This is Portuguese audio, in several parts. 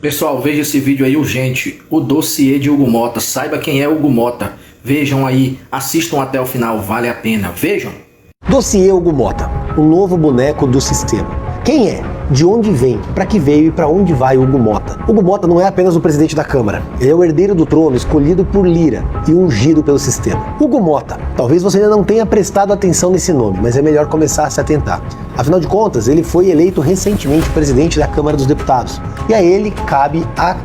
Pessoal, veja esse vídeo aí urgente, o dossiê de Hugo Mota. Saiba quem é Hugo Mota. Vejam aí, assistam até o final, vale a pena. Vejam. Dossiê Hugo Mota, o novo boneco do sistema. Quem é? De onde vem? Para que veio e para onde vai Hugo Mota? Hugo Mota não é apenas o presidente da Câmara. Ele é o herdeiro do trono, escolhido por Lira e ungido pelo sistema. Hugo Mota. Talvez você ainda não tenha prestado atenção nesse nome, mas é melhor começar a se atentar. Afinal de contas, ele foi eleito recentemente presidente da Câmara dos Deputados. E a ele cabe a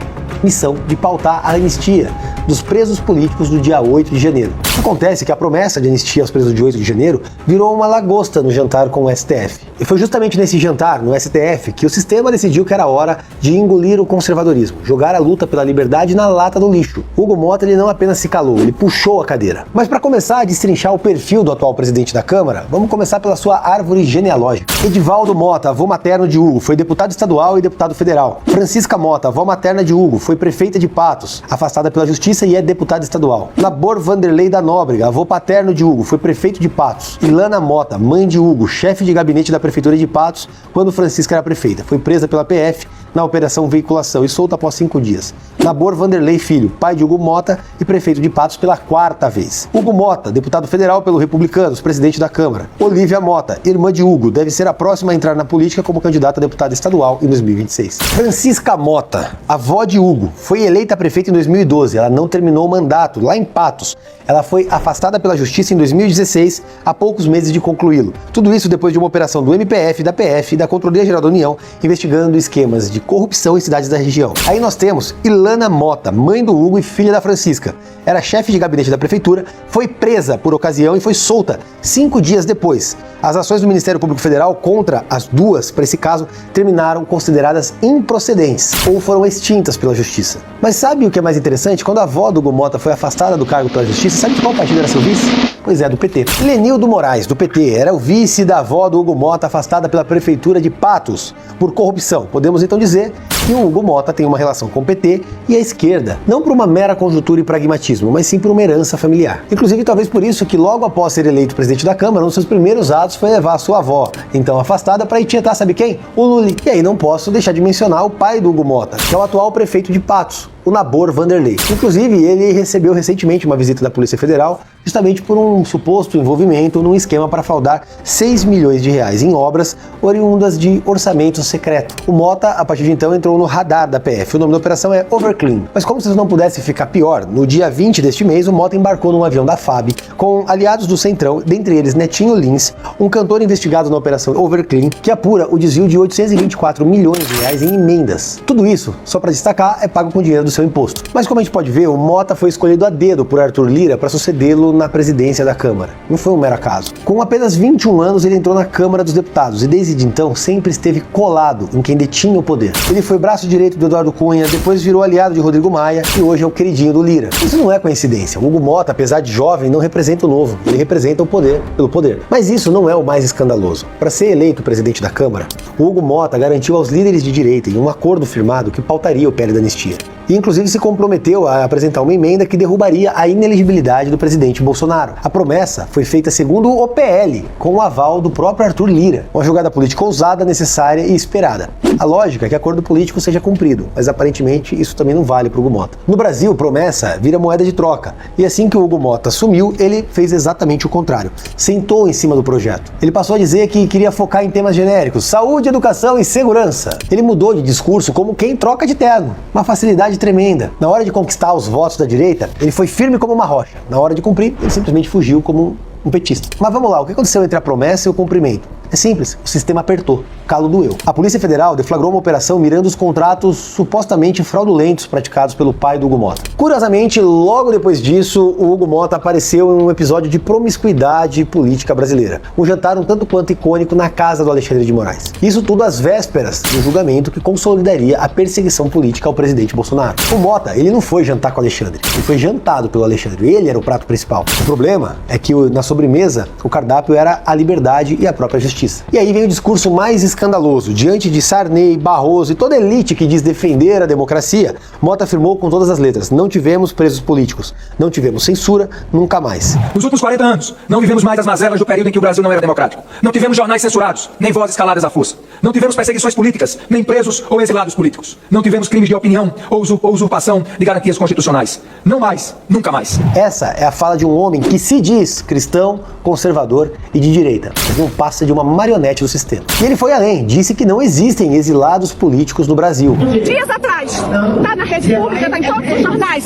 missão de pautar a anistia dos presos políticos do dia 8 de janeiro. Acontece que a promessa de anistia aos presos de 8 de janeiro virou uma lagosta no jantar com o STF. E foi justamente nesse jantar, no STF, que o sistema decidiu que era hora de engolir o conservadorismo, jogar a luta pela liberdade na lata do lixo. Hugo Mota ele não apenas se calou, ele puxou a cadeira. Mas para começar a destrinchar o perfil do atual presidente da Câmara, vamos começar pela sua árvore genealógica. Edivaldo Mota, avô materno de Hugo, foi deputado estadual e deputado federal. Francisca Mota, avó materna de Hugo, foi prefeita de Patos, afastada pela Justiça e é deputada estadual. Nabor Vanderlei da Nóbrega, avô paterno de Hugo, foi prefeito de Patos. Ilana Mota, mãe de Hugo, chefe de gabinete da Prefeitura de Patos, quando Francisca era prefeita. Foi presa pela PF na Operação Veiculação e solta após 5 dias. Nabor Vanderlei Filho, pai de Hugo Mota e prefeito de Patos pela 4ª vez. Hugo Mota, deputado federal pelo Republicanos, presidente da Câmara. Olívia Mota, irmã de Hugo, deve ser a próxima a entrar na política como candidata a deputada estadual em 2026. Francisca Mota, avó de Hugo, foi eleita prefeita em 2012. Ela não terminou o mandato lá em Patos. Ela foi afastada pela Justiça em 2016, há poucos meses de concluí-lo. Tudo isso depois de uma operação do MPF, da PF e da Controladoria Geral da União, investigando esquemas de corrupção em cidades da região. Aí nós temos Ilana Mota, mãe do Hugo e filha da Francisca. Era chefe de gabinete da prefeitura, foi presa por ocasião e foi solta 5 dias depois. As ações do Ministério Público Federal contra as duas, para esse caso, terminaram consideradas improcedentes ou foram extintas pela Justiça. Mas sabe o que é mais interessante? Quando a avó do Hugo Mota foi afastada do cargo pela Justiça, sabe de qual partido era seu vice? Pois é, do PT. Lenildo Moraes, do PT, era o vice da avó do Hugo Mota, afastada pela Prefeitura de Patos por corrupção. Podemos então dizer que o Hugo Mota tem uma relação com o PT e a esquerda, não por uma mera conjuntura e pragmatismo, mas sim por uma herança familiar. Inclusive, talvez por isso que logo após ser eleito presidente da Câmara, um dos seus primeiros atos foi levar a sua avó, então afastada, para ir tietar, sabe quem? O Lully. E aí não posso deixar de mencionar o pai do Hugo Mota, que é o atual prefeito de Patos, o Nabor Vanderlei. Inclusive, ele recebeu recentemente uma visita da Polícia Federal, justamente por um suposto envolvimento num esquema para fraudar 6 milhões de reais em obras oriundas de orçamento secreto. O Mota, a partir de então, entrou no radar da PF. O nome da operação é Overclean. Mas como se isso não pudesse ficar pior, no dia 20 deste mês, o Mota embarcou num avião da FAB com aliados do Centrão, dentre eles Netinho Lins, um cantor investigado na operação Overclean, que apura o desvio de 824 milhões de reais em emendas. Tudo isso, só para destacar, é pago com dinheiro do seu imposto. Mas como a gente pode ver, o Mota foi escolhido a dedo por Arthur Lira para sucedê-lo na presidência da Câmara. Não foi um mero acaso. Com apenas 21 anos, ele entrou na Câmara dos Deputados e desde então sempre esteve colado em quem detinha o poder. Ele foi braço direito do Eduardo Cunha, depois virou aliado de Rodrigo Maia e hoje é o queridinho do Lira. Isso não é coincidência. O Hugo Mota, apesar de jovem, não representa o novo. Ele representa o poder pelo poder. Mas isso não é o mais escandaloso. Para ser eleito presidente da Câmara, o Hugo Mota garantiu aos líderes de direita em um acordo firmado que pautaria o PL da anistia. E inclusive se comprometeu a apresentar uma emenda que derrubaria a inelegibilidade do presidente Bolsonaro. A promessa foi feita segundo o PL, com o aval do próprio Arthur Lira. Uma jogada política ousada, necessária e esperada. A lógica é que acordo político seja cumprido, mas aparentemente isso também não vale para o Hugo Mota. No Brasil, promessa vira moeda de troca. E assim que o Hugo Mota sumiu, ele fez exatamente o contrário. Sentou em cima do projeto. Ele passou a dizer que queria focar em temas genéricos, saúde, educação e segurança. Ele mudou de discurso como quem troca de terno. Uma facilidade tremenda. Na hora de conquistar os votos da direita, ele foi firme como uma rocha. Na hora de cumprir, ele simplesmente fugiu como um petista. Mas vamos lá, o que aconteceu entre a promessa e o cumprimento? É simples, o sistema apertou, o calo doeu. A Polícia Federal deflagrou uma operação mirando os contratos supostamente fraudulentos praticados pelo pai do Hugo Mota. Curiosamente, logo depois disso, o Hugo Mota apareceu em um episódio de promiscuidade política brasileira. Um jantar um tanto quanto icônico na casa do Alexandre de Moraes. Isso tudo às vésperas do julgamento que consolidaria a perseguição política ao presidente Bolsonaro. O Mota, ele não foi jantar com o Alexandre, ele foi jantado pelo Alexandre, ele era o prato principal. O problema é que na sobremesa, o cardápio era a liberdade e a própria justiça. justiça. E aí vem o discurso mais escandaloso. Diante de Sarney, Barroso e toda a elite que diz defender a democracia, Mota afirmou com todas as letras: não tivemos presos políticos, não tivemos censura, nunca mais. Nos últimos 40 anos, não vivemos mais as mazelas do período em que o Brasil não era democrático. Não tivemos jornais censurados, nem vozes caladas à força. Não tivemos perseguições políticas, nem presos ou exilados políticos. Não tivemos crimes de opinião ou usurpação de garantias constitucionais. Não mais, nunca mais. Essa é a fala de um homem que se diz cristão, conservador e de direita, mas não passa de uma marionete do sistema. E ele foi além, disse que não existem exilados políticos no Brasil. Dias atrás, está na rede pública, está em todos os jornais,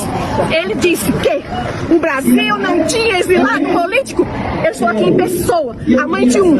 ele disse que o Brasil não tinha exilado político. Eu estou aqui em pessoa, a mãe de um.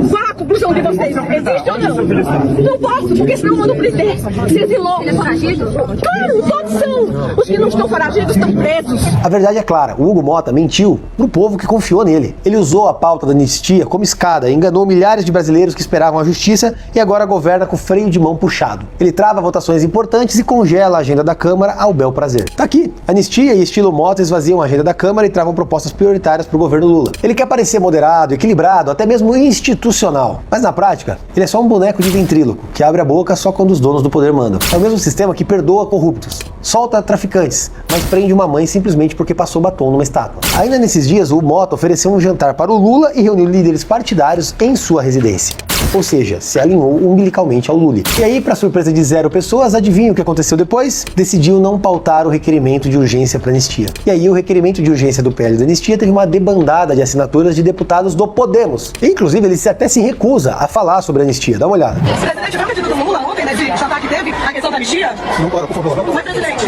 Qual a conclusão de vocês? Existe ou não? Não posso, porque senão eu mando prender. Se exilou. Ele é foragido? Claro, todos são. Os que não estão foragidos estão presos. A verdade é clara, o Hugo Mota mentiu pro povo que confiou nele. Ele usou a pauta da anistia como escada, enganou milhares de brasileiros que esperavam a justiça e agora governa com freio de mão puxado. Ele trava votações importantes e congela a agenda da Câmara ao bel prazer. Tá aqui, anistia e estilo Mota esvaziam a agenda da Câmara e travam propostas prioritárias pro governo Lula. Ele quer parecer moderado, equilibrado, até mesmo institucional. Mas na prática, ele é só um boneco de ventríloco, que abre a boca só quando os donos do poder mandam. É o mesmo sistema que perdoa corruptos, solta traficantes, mas prende uma mãe simplesmente porque passou batom numa estátua. Ainda nesses dias, o Mota ofereceu um jantar para o Lula e reuniu líderes partidários em sua residência. Ou seja, se alinhou umbilicalmente ao Lula. E aí, para surpresa de 0 pessoas, adivinha o que aconteceu depois? Decidiu não pautar o requerimento de urgência para anistia. E aí, o requerimento de urgência do PL da anistia teve uma debandada de assinaturas de deputados do Podemos. E, inclusive, ele até se recusa a falar sobre a anistia. Dá uma olhada. O presidente viu o pedido do Lula ontem, né, de jantar que teve a questão da anistia? Não, por favor. Não foi, presidente?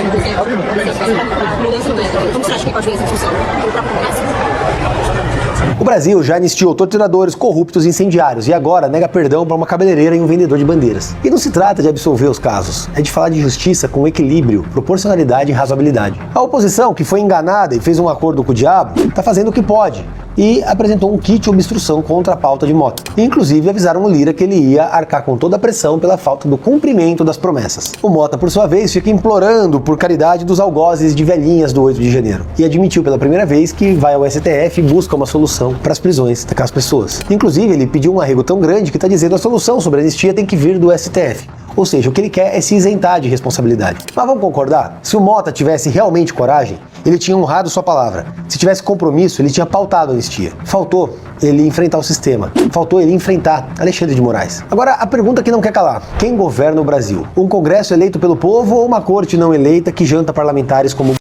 Como você acha que pode ver essa função? O Brasil já anistiou torturadores, corruptos e incendiários e agora nega perdão para uma cabeleireira e um vendedor de bandeiras. E não se trata de absolver os casos, é de falar de justiça com equilíbrio, proporcionalidade e razoabilidade. A oposição, que foi enganada e fez um acordo com o diabo, está fazendo o que pode e apresentou um kit de obstrução contra a pauta de Mota. Inclusive avisaram o Lira que ele ia arcar com toda a pressão pela falta do cumprimento das promessas. O Mota, por sua vez, fica implorando por caridade dos algozes de velhinhas do 8 de janeiro e admitiu pela primeira vez que vai ao STF e busca uma solução para as prisões daquelas pessoas. Inclusive, ele pediu um arrego tão grande que está dizendo que a solução sobre a anistia tem que vir do STF. Ou seja, o que ele quer é se isentar de responsabilidade. Mas vamos concordar? Se o Mota tivesse realmente coragem, ele tinha honrado sua palavra. Se tivesse compromisso, ele tinha pautado a anistia. Faltou ele enfrentar o sistema. Faltou ele enfrentar Alexandre de Moraes. Agora, a pergunta que não quer calar. Quem governa o Brasil? Um Congresso eleito pelo povo ou uma corte não eleita que janta parlamentares como